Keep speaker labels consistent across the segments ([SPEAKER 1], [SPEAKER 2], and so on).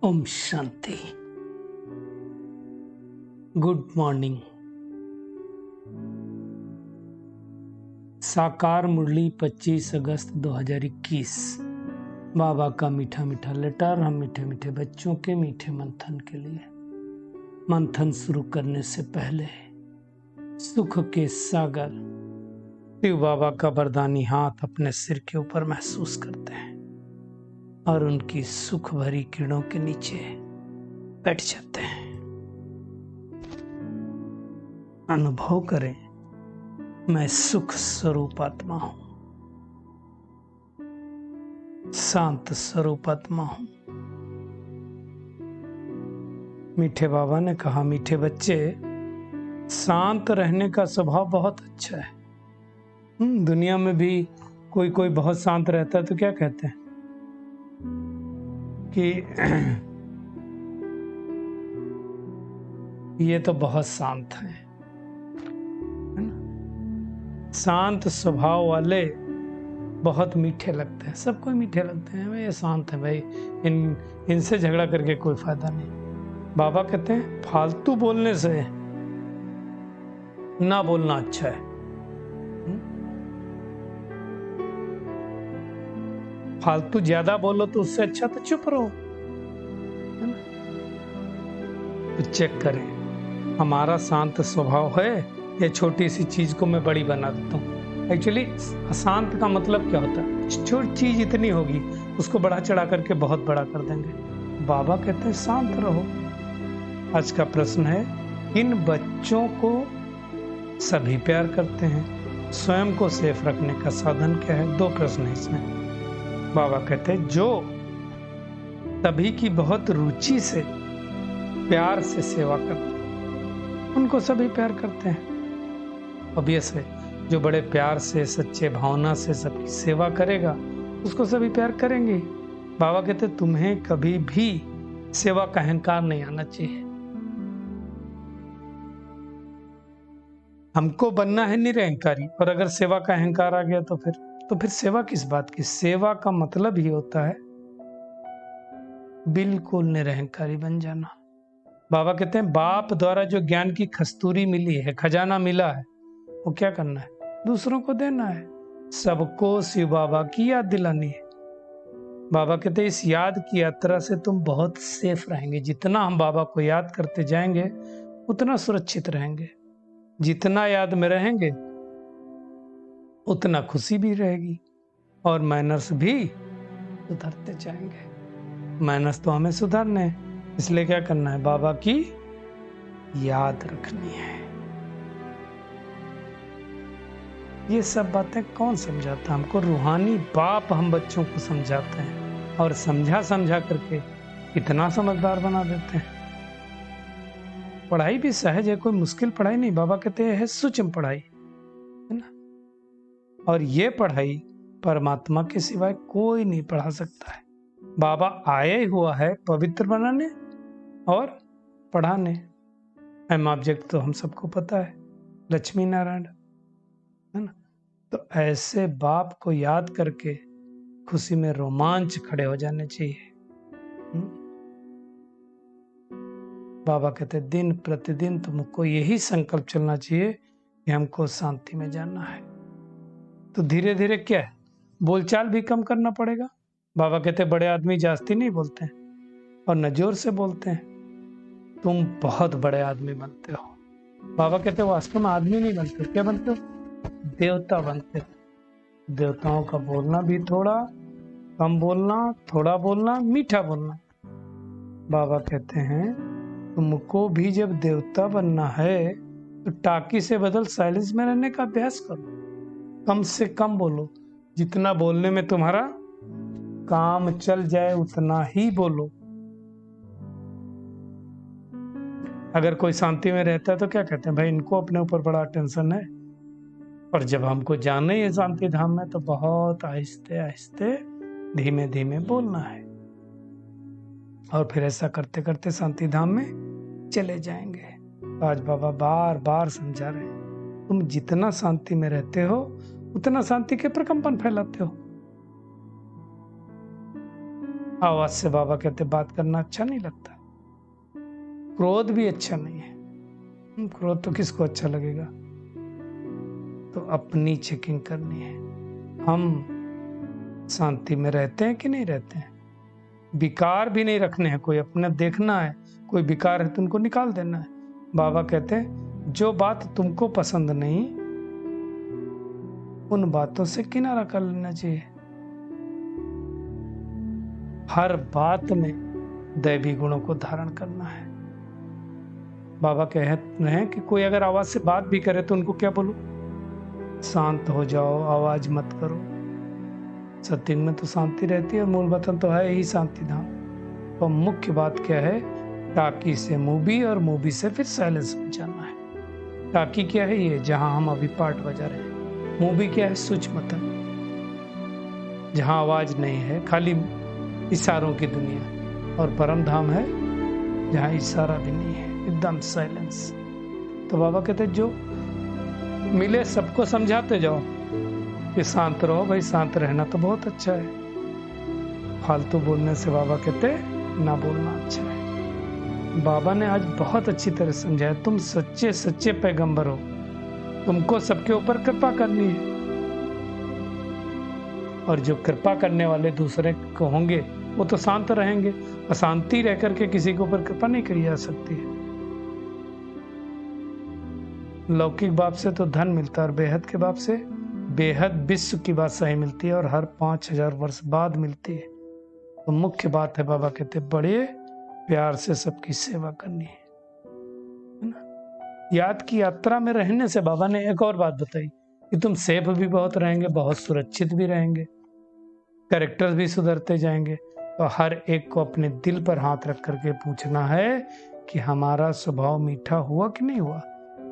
[SPEAKER 1] Om Shanti. Good morning. साकार मुरली 25 अगस्त 2021। बाबा का मीठा मीठा लेटर हम मीठे मीठे बच्चों के मीठे मंथन के लिए। मंथन शुरू करने से पहले सुख के सागर शिव बाबा का वरदानी हाथ अपने सिर के ऊपर महसूस करते हैं और उनकी सुख भरी किरणों के नीचे बैठ जाते हैं। अनुभव करें, मैं सुख स्वरूप आत्मा हूं, शांत स्वरूप आत्मा हूं। मीठे बाबा ने कहा, मीठे बच्चे, शांत रहने का स्वभाव बहुत अच्छा है। दुनिया में भी कोई कोई बहुत शांत रहता है तो क्या कहते हैं कि ये तो बहुत शांत है ना? शांत स्वभाव वाले बहुत मीठे लगते हैं, सबको मीठे लगते हैं। भाई ये शांत है, भाई इनसे झगड़ा करके कोई फायदा नहीं। बाबा कहते हैं फालतू बोलने से ना बोलना अच्छा है। फालतू ज्यादा बोलो तो उससे अच्छा तो चुप रहो, है ना? तो चेक करें, हमारा शांत स्वभाव है या छोटी सी चीज को मैं बड़ी बना देता हूँ। एक्चुअली अशांत का मतलब क्या होता है? छोटी चीज इतनी होगी उसको बढ़ा चढ़ा करके बहुत बड़ा कर देंगे। बाबा कहते हैं शांत रहो। आज का प्रश्न है, इन बच्चों को सभी प्यार करते हैं, स्वयं को सेफ रखने का साधन क्या है? दो प्रश्न है इसमें। बाबा कहते हैं जो सभी की बहुत रुचि से प्यार से सेवा करते हैं उनको सभी प्यार करते हैं। ऑब्वियस है, जो बड़े प्यार से सच्चे भावना से सबकी सेवा करेगा उसको सभी प्यार करेंगे। बाबा कहते हैं तुम्हें कभी भी सेवा का अहंकार नहीं आना चाहिए। हमको बनना है निरहंकारी, और अगर सेवा का अहंकार आ गया तो फिर सेवा किस बात की? सेवा का मतलब ही होता है बिल्कुल निरहंकारी बन जाना। बाबा कहते हैं बाप द्वारा जो ज्ञान की कस्तूरी मिली है, खजाना मिला है, वो क्या करना है? दूसरों को देना है। सबको शिव बाबा की याद दिलानी है। बाबा कहते हैं इस याद की यात्रा से तुम बहुत सेफ रहेंगे। जितना हम बाबा को याद करते जाएंगे उतना सुरक्षित रहेंगे। जितना याद में रहेंगे उतना खुशी भी रहेगी और मैनर्स भी सुधरते जाएंगे। मैनर्स तो हमें सुधारने हैं, इसलिए क्या करना है? बाबा की याद रखनी है। ये सब बातें कौन समझाता? हमको रूहानी बाप हम बच्चों को समझाते हैं और समझा करके इतना समझदार बना देते हैं। पढ़ाई भी सहज है, कोई मुश्किल पढ़ाई नहीं। बाबा कहते हैं सूक्ष्म पढ़ाई, है ना? और ये पढ़ाई परमात्मा के सिवाय कोई नहीं पढ़ा सकता है। बाबा आया हुआ है पवित्र बनाने और पढ़ाने। एम ऑब्जेक्ट तो हम सबको पता है, लक्ष्मी नारायण, है ना? तो ऐसे बाप को याद करके खुशी में रोमांच खड़े हो जाने चाहिए। बाबा कहते दिन प्रतिदिन तुमको यही संकल्प चलना चाहिए कि हमको शांति में जाना है। तो धीरे धीरे क्या है, बोलचाल भी कम करना पड़ेगा। बाबा कहते बड़े आदमी जास्ती नहीं बोलते हैं और न जोर से बोलते हैं। तुम बहुत बड़े आदमी बनते हो। बाबा कहते वास्तव में आदमी नहीं बनते, क्या बनते हो? देवता बनते हो। देवताओं का बोलना भी थोड़ा कम बोलना, थोड़ा बोलना, मीठा बोलना। बाबा कहते हैं तुमको भी जब देवता बनना है तो टाकी से बदल साइलेंस में रहने का अभ्यास करो। कम से कम बोलो, जितना बोलने में तुम्हारा काम चल जाए उतना ही बोलो। अगर कोई शांति में रहता है तो क्या कहते हैं? भाई इनको अपने ऊपर बड़ा टेंशन है। और जब हमको जाना ही है शांति धाम में तो बहुत आहिस्ते आहिस्ते धीमे धीमे बोलना है। और फिर ऐसा करते करते शांति धाम में चले जाएंगे। आज बाबा बार बार समझा रहे हैं, तुम जितना शांति में रहते हो उतना शांति के प्रकंपन फैलाते हो। आवाज से बाबा कहते बात करना अच्छा नहीं लगता, क्रोध भी अच्छा नहीं है। क्रोध तो किसको अच्छा लगेगा। तो अपनी चेकिंग करनी है, हम शांति में रहते हैं कि नहीं रहते हैं। विकार भी नहीं रखने हैं, कोई अपना देखना है, कोई विकार है तो उनको निकाल देना है। बाबा कहते हैं जो बात तुमको पसंद नहीं उन बातों से किनारा कर लेना चाहिए। हर बात में दैवी गुणों को धारण करना है। बाबा कहते हैं कि कोई अगर आवाज से बात भी करे तो उनको क्या बोलो, शांत हो जाओ, आवाज मत करो। सत्संग में तो शांति रहती है और मूल वतन तो है ही शांति धाम। तो मुख्य बात क्या है, टाकी से मूवी और मूवी से फिर साइलेंस में जाना है। टाकी क्या है, ये जहां हम अभी पार्ट बजा रहे हैं। मूवी क्या है, सूक्ष्मतम, जहां आवाज नहीं है, खाली इशारों की दुनिया। और परम धाम है जहां इशारा भी नहीं है, एकदम साइलेंस। तो बाबा कहते जो मिले सबको समझाते जाओ कि शांत रहो भाई, शांत रहना तो बहुत अच्छा है। फालतू बोलने से बाबा कहते ना बोलना अच्छा है। बाबा ने आज बहुत अच्छी तरह समझाया, तुम सच्चे सच्चे पैगंबर हो, तुमको सबके ऊपर कृपा करनी है। और जो कृपा करने वाले दूसरे को होंगे वो तो शांत रहेंगे। अशांति रह करके किसी के ऊपर कृपा नहीं करी जा सकती है। लौकिक बाप से तो धन मिलता है और बेहद के बाप से बेहद विश्व की बात सही मिलती है और हर 5000 वर्ष बाद मिलती है। तो मुख्य बात है, बाबा कहते बड़े प्यार से सबकी सेवा करनी है ना। याद की यात्रा में रहने से बाबा ने एक और बात बताई कि तुम सेफ भी बहुत रहेंगे, बहुत सुरक्षित भी रहेंगे, कैरेक्टर भी सुधरते जाएंगे। तो हर एक को अपने दिल पर हाथ रख करके पूछना है कि हमारा स्वभाव मीठा हुआ कि नहीं हुआ।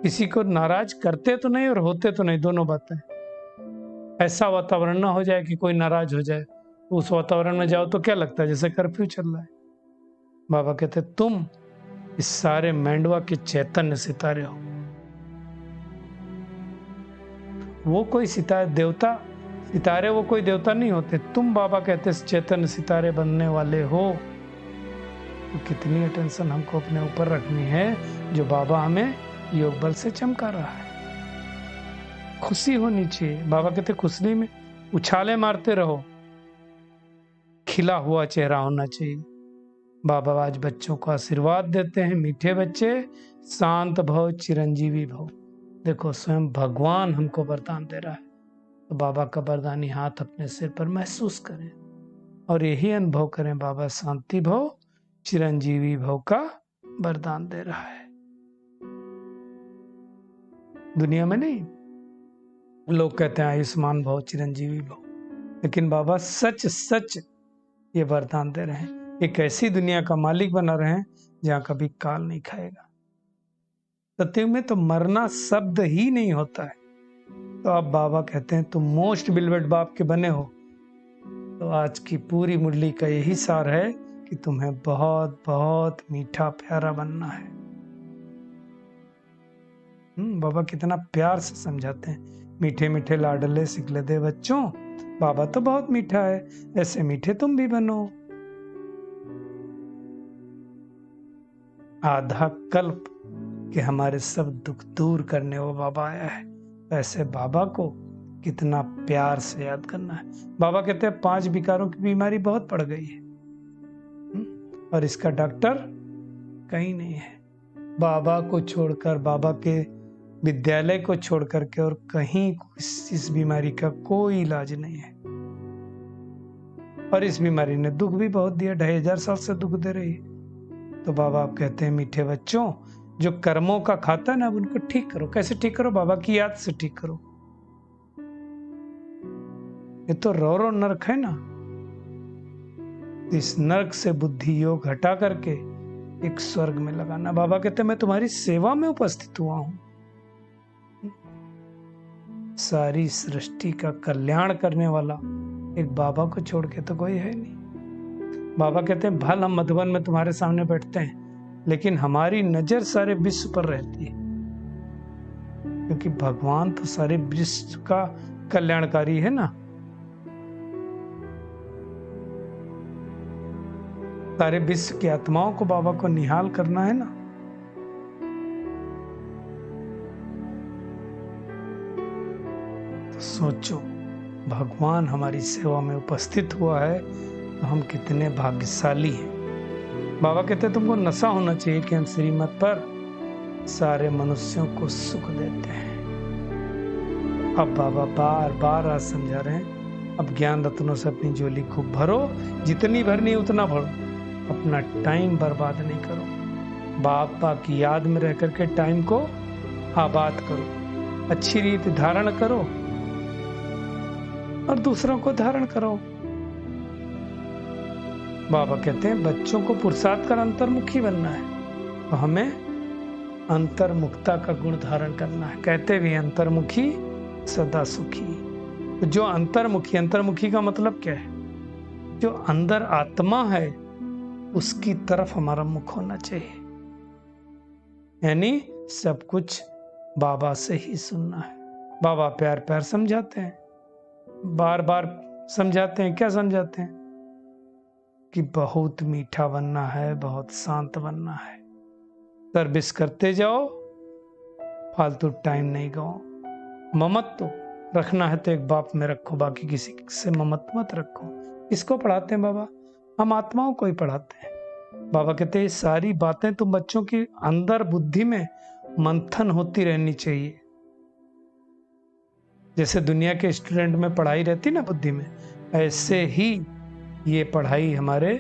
[SPEAKER 1] किसी को नाराज करते तो नहीं और होते तो नहीं, दोनों बातें। ऐसा वातावरण ना हो जाए कि कोई नाराज हो जाए, तो उस वातावरण में जाओ तो क्या लगता है जैसे कर्फ्यू चल रहा है। बाबा कहते तुम इस सारे मैंडवा के चैतन्य सितारे हो। वो कोई सितारे वो कोई देवता नहीं होते। तुम बाबा कहते चैतन्य सितारे बनने वाले हो। तो कितनी अटेंशन हमको अपने ऊपर रखनी है, जो बाबा हमें योग बल से चमका रहा है। खुशी होनी चाहिए। बाबा कहते खुशी में उछाले मारते रहो, खिला हुआ चेहरा होना चाहिए। बाबा आज बच्चों को आशीर्वाद देते हैं, मीठे बच्चे शांत भव चिरंजीवी भव। देखो स्वयं भगवान हमको वरदान दे रहा है। तो बाबा का वरदानी हाथ अपने सिर पर महसूस करें और यही अनुभव करें, बाबा शांति भव चिरंजीवी भव का वरदान दे रहा है। दुनिया में नहीं, लोग कहते हैं आयुष्मान भव चिरंजीवी भव, लेकिन बाबा सच सच ये वरदान दे रहे हैं, एक ऐसी दुनिया का मालिक बना रहे हैं जहां कभी काल नहीं खाएगा। सत्युग में तो मरना शब्द ही नहीं होता है। तो अब बाबा कहते हैं तुम मोस्ट बिलवेड बाप के बने हो। तो आज की पूरी मुरली का यही सार है कि तुम्हें बहुत बहुत मीठा प्यारा बनना है। बाबा कितना प्यार से समझाते हैं, मीठे मीठे लाडले सिखले दे बच्चों, बाबा तो बहुत मीठा है, ऐसे मीठे तुम भी बनो। आधा कल्प के हमारे सब दुख दूर करने वो बाबा आया है। ऐसे बाबा को कितना प्यार से याद करना है। बाबा कहते हैं 5 विकारों की बीमारी बहुत बढ़ गई है और इसका डॉक्टर कहीं नहीं है। बाबा को छोड़कर, बाबा के विद्यालय को छोड़ करके और कहीं इस बीमारी का कोई इलाज नहीं है। और इस बीमारी ने दुख भी बहुत दिया, 2500 साल से दुख दे रही है। तो बाबा आप कहते हैं मीठे बच्चों, जो कर्मों का खाता है ना, उनको ठीक करो। कैसे ठीक करो? बाबा की याद से ठीक करो। ये तो रो नरक है ना, इस नरक से बुद्धि योग हटा करके एक स्वर्ग में लगाना। बाबा कहते हैं मैं तुम्हारी सेवा में उपस्थित हुआ हूं। सारी सृष्टि का कल्याण करने वाला एक बाबा को छोड़ के तो कोई है नहीं। बाबा कहते हैं भल हम मधुबन में तुम्हारे सामने बैठते हैं, लेकिन हमारी नजर सारे विश्व पर रहती है, क्योंकि भगवान तो सारे विश्व का कल्याणकारी है ना। सारे विश्व की आत्माओं को बाबा को निहाल करना है ना। तो सोचो, भगवान हमारी सेवा में उपस्थित हुआ है तो हम कितने भाग्यशाली हैं। बाबा कहते हैं तुमको नशा होना चाहिए कि हम श्रीमत पर सारे मनुष्यों को सुख देते हैं। अब बाबा बार बार आज समझा रहे हैं, अब ज्ञान रत्नों से अपनी झोली खूब भरो, जितनी भरनी उतना भरो, अपना टाइम बर्बाद नहीं करो। बाबा की याद में रह करके टाइम को आबाद करो, अच्छी रीति धारण करो और दूसरों को धारण करो। बाबा कहते हैं बच्चों को पुरुषार्थ कर अंतर्मुखी बनना है, तो हमें अंतर्मुखता का गुण धारण करना है। कहते भी अंतर्मुखी सदा सुखी। तो जो अंतर्मुखी का मतलब क्या है? जो अंदर आत्मा है उसकी तरफ हमारा मुख होना चाहिए, यानी सब कुछ बाबा से ही सुनना है। बाबा प्यार प्यार समझाते हैं, बार बार समझाते हैं। क्या समझाते हैं? कि बहुत मीठा बनना है, बहुत शांत बनना है, सर्विस करते जाओ, फालतू टाइम नहीं गवाओ। ममत्व रखना है तो एक बाप में रखो, बाकी किसी से ममत्व मत रखो। इसको पढ़ाते हैं बाबा, हम आत्माओं को ही पढ़ाते हैं। बाबा कहते हैं सारी बातें तुम बच्चों की अंदर बुद्धि में मंथन होती रहनी चाहिए। जैसे दुनिया के स्टूडेंट में पढ़ाई रहती ना बुद्धि में, ऐसे ही ये पढ़ाई हमारे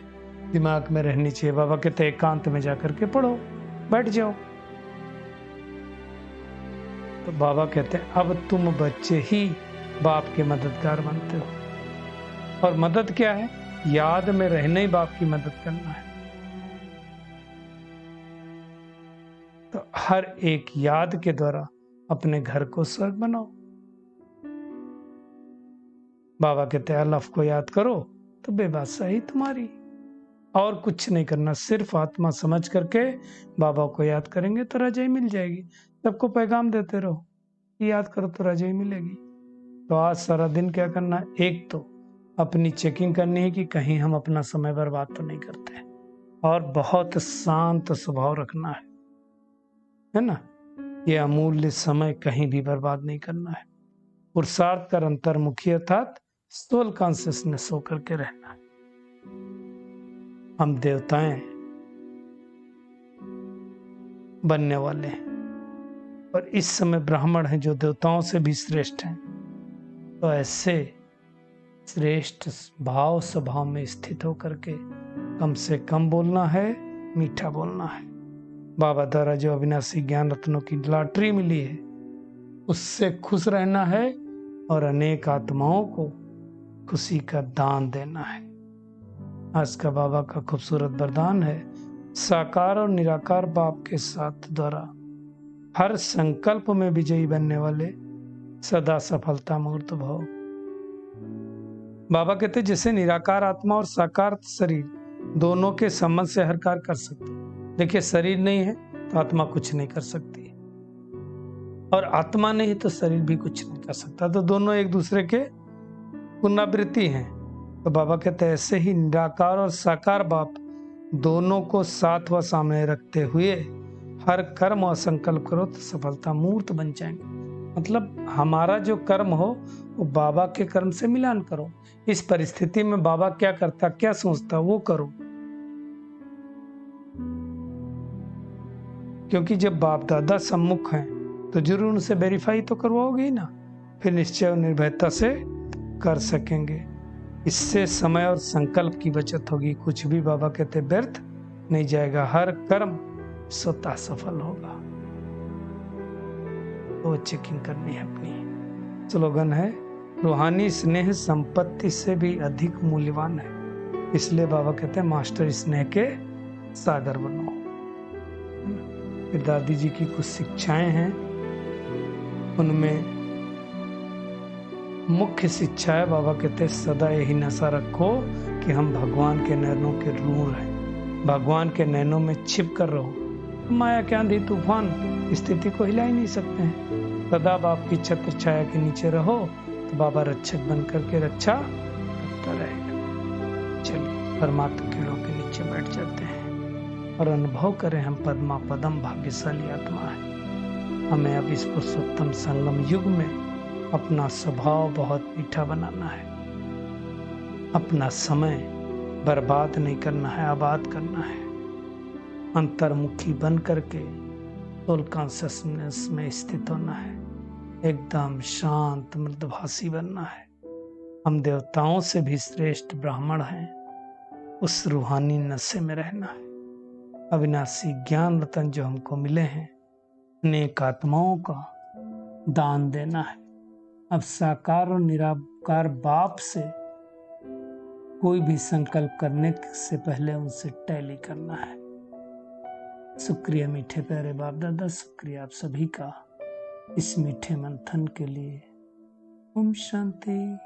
[SPEAKER 1] दिमाग में रहनी चाहिए। बाबा कहते हैं एकांत में जाकर के पढ़ो, बैठ जाओ। तो बाबा कहते हैं अब तुम बच्चे ही बाप के मददगार बनते हो। और मदद क्या है? याद में रहने ही बाप की मदद करना है। तो हर एक याद के द्वारा अपने घर को स्वर्ग बनाओ। बाबा कहते हैं अल्लाह को याद करो तो बेबादशाही तुम्हारी। और कुछ नहीं करना, सिर्फ आत्मा समझ करके बाबा को याद करेंगे तो रजाई मिल जाएगी। सबको पैगाम देते रहो, याद करो तो रजाई मिलेगी। तो आज सारा दिन क्या करना? एक तो अपनी चेकिंग करनी है कि कहीं हम अपना समय बर्बाद तो नहीं करते, और बहुत शांत स्वभाव रखना है ना। ये अमूल्य समय कहीं भी बर्बाद नहीं करना है। पुरुषार्थ कर अंतर्मुखी अर्थात सोल कॉन्शियसनेस होकर के रहना है। हम देवताएं बनने वाले हैं और इस समय ब्राह्मण हैं जो देवताओं से भी श्रेष्ठ हैं। तो ऐसे श्रेष्ठ भाव स्वभाव में स्थित होकर के कम से कम बोलना है, मीठा बोलना है। बाबा द्वारा जो अविनाशी ज्ञान रत्नों की लॉटरी मिली है उससे खुश रहना है और अनेक आत्माओं को खुशी का दान देना है। आज का बाबा का खूबसूरत वरदान है, साकार और निराकार बाप के साथ द्वारा हर संकल्प में विजयी बनने वाले सदा सफलता मूर्त भव। बाबा कहते जैसे निराकार आत्मा और साकार शरीर दोनों के संबंध से हर कार्य कर सकते। देखिए शरीर नहीं है तो आत्मा कुछ नहीं कर सकती, और आत्मा नहीं तो शरीर भी कुछ नहीं कर सकता। तो दोनों एक दूसरे के पुनरावृत्ति हैं। तो बाबा कहते हैं ऐसे ही निराकार और साकार बाप दोनों को साथ व सामने रखते हुए हर कर्म और संकल्प करो तो सफलता मूर्त बन जाएंगे। मतलब हमारा जो कर्म हो वो बाबा के कर्म से मिलान करो। इस परिस्थिति में बाबा क्या करता, क्या सोचता, वो करो। क्योंकि जब बाप दादा सम्मुख हैं तो जरूर उनसे वेरीफाई तो करवाओगे ही ना, फिर निश्चय और निर्भयता से कर सकेंगे। इससे समय और संकल्प की बचत होगी। कुछ भी बाबा कहते व्यर्थ नहीं जाएगा, हर कर्म स्वतः सफल होगा। तो चेकिंग करनी है अपनी। स्लोगन है, रूहानी स्नेह संपत्ति से भी अधिक मूल्यवान है। इसलिए बाबा कहते हैं मास्टर स्नेह के सागर बनो। फिर दादी जी की कुछ शिक्षाएं हैं, उनमें मुख्य शिक्षा है, बाबा कहते हैं सदा यही नशा रखो कि हम भगवान के नैनों के नूर हैं। भगवान के नैनों में छिप कर रहो। माया के आंधी तूफान स्थिति को हिला ही नहीं सकते हैं। सदा बाप की छत्र छाया के नीचे रहो तो बाबा रक्षक बन करके रक्षा करता रहेगा। चलिए परमात्मा कीड़ों के नीचे नीचे बैठ जाते हैं और अनुभव करें हम पद्मा पदम भाग्यशाली आत्मा है। हमें अब इस पुरुषोत्तम संगम युग में अपना स्वभाव बहुत मीठा बनाना है, अपना समय बर्बाद नहीं करना है, आबाद करना है। अंतर्मुखी बन करके सोल कॉन्शसनेस में स्थित होना है, एकदम शांत मृदुभाषी बनना है। हम देवताओं से भी श्रेष्ठ ब्राह्मण हैं, उस रूहानी नशे में रहना है। अविनाशी ज्ञान रतन जो हमको मिले हैं, अनेक आत्माओं का दान देना है। अब साकार और निराकार बाप से कोई भी संकल्प करने से पहले उनसे टैली करना है। शुक्रिया मीठे प्यारे बाप दादा, शुक्रिया आप सभी का इस मीठे मंथन के लिए। ओम शांति।